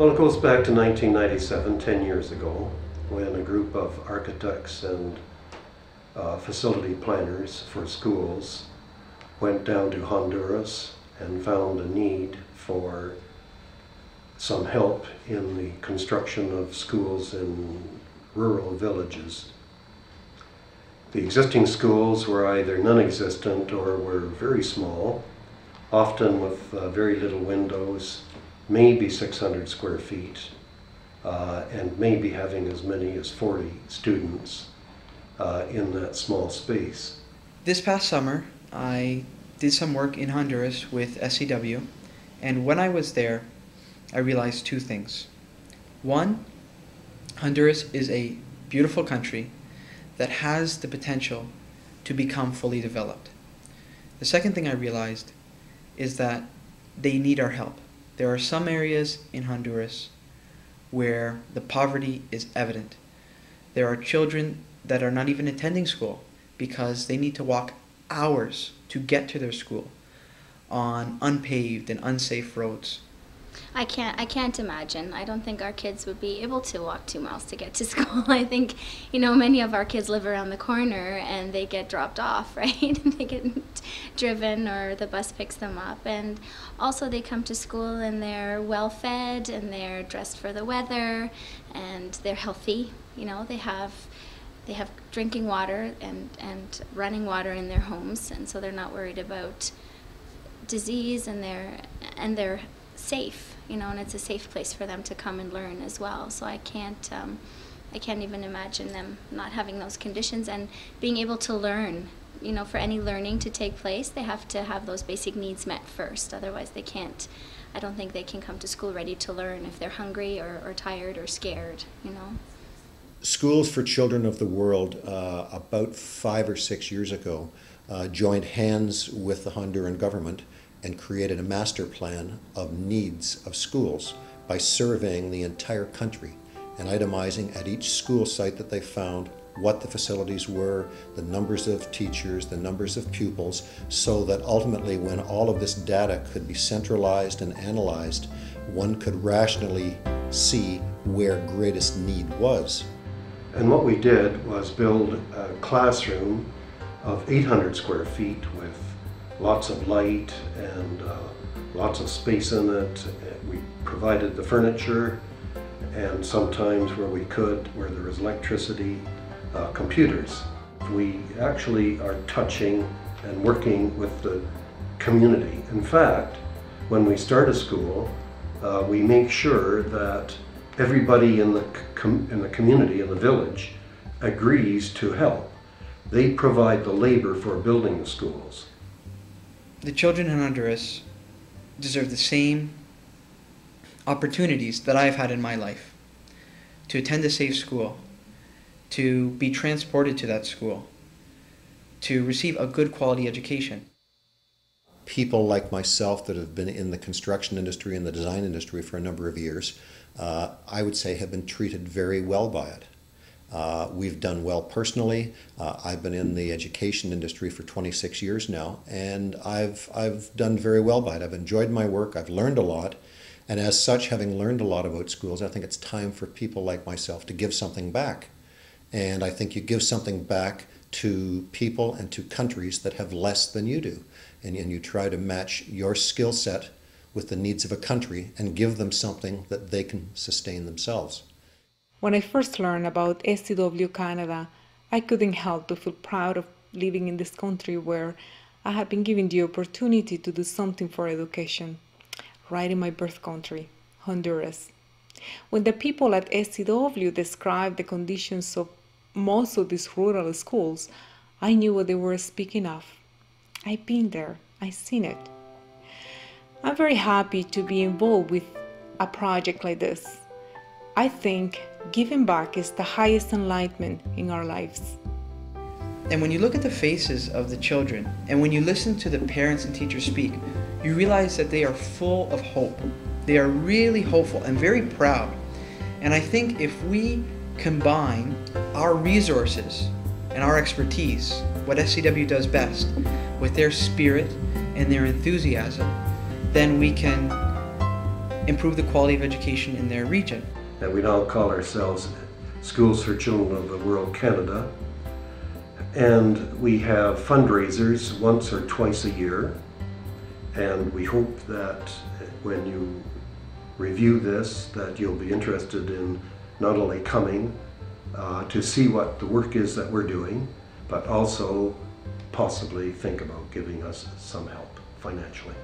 Well, it goes back to 1997, 10 years ago, when a group of architects and facility planners for schools went down to Honduras and found a need for some help in the construction of schools in rural villages. The existing schools were either non-existent or were very small, often with very little windows, maybe 600 square feet, and maybe having as many as 40 students in that small space. This past summer, I did some work in Honduras with SCW, and when I was there, I realized two things. One, Honduras is a beautiful country that has the potential to become fully developed. The second thing I realized is that they need our help. There are some areas in Honduras where the poverty is evident. There are children that are not even attending school because they need to walk hours to get to their school on unpaved and unsafe roads. I can't imagine. I don't think our kids would be able to walk 2 miles to get to school. I think, many of our kids live around the corner and they get dropped off, right? They get driven or the bus picks them up. And also they come to school and they're well fed and they're dressed for the weather and they're healthy. They have drinking water and running water in their homes, and so they're not worried about disease, and they're safe, and it's a safe place for them to come and learn as well. So I can't even imagine them not having those conditions and being able to learn. For any learning to take place, they have to have those basic needs met first. Otherwise, they can't. I don't think they can come to school ready to learn if they're hungry or tired or scared. Schools for Children of the World, about 5 or 6 years ago, joined hands with the Honduran government and created a master plan of needs of schools by surveying the entire country and itemizing at each school site that they found what the facilities were, the numbers of teachers, the numbers of pupils, so that ultimately when all of this data could be centralized and analyzed, one could rationally see where greatest need was. And what we did was build a classroom of 800 square feet with lots of light and lots of space in it. We provided the furniture, and sometimes where we could, where there was electricity, computers. We actually are touching and working with the community. In fact, when we start a school, we make sure that everybody in the community, in the village, agrees to help. They provide the labor for building the schools. The children in Honduras deserve the same opportunities that I've had in my life. To attend a safe school, to be transported to that school, to receive a good quality education. People like myself that have been in the construction industry and the design industry for a number of years, I would say have been treated very well by it. We've done well personally. I've been in the education industry for 26 years now, and I've done very well by it. I've enjoyed my work, I've learned a lot, and as such, having learned a lot about schools, I think it's time for people like myself to give something back. And I think you give something back to people and to countries that have less than you do. And you try to match your skill set with the needs of a country and give them something that they can sustain themselves. When I first learned about SCW-Canada, I couldn't help to feel proud of living in this country where I had been given the opportunity to do something for education, right in my birth country, Honduras. When the people at SCW described the conditions of most of these rural schools, I knew what they were speaking of. I've been there, I've seen it. I'm very happy to be involved with a project like this. I think giving back is the highest enlightenment in our lives. And when you look at the faces of the children, and when you listen to the parents and teachers speak, you realize that they are full of hope. They are really hopeful and very proud. And I think if we combine our resources and our expertise, what SCW does best, with their spirit and their enthusiasm, then we can improve the quality of education in their region. And we now call ourselves Schools for Children of the World Canada. And we have fundraisers once or twice a year. And we hope that when you review this, that you'll be interested in not only coming to see what the work is that we're doing, but also possibly think about giving us some help financially.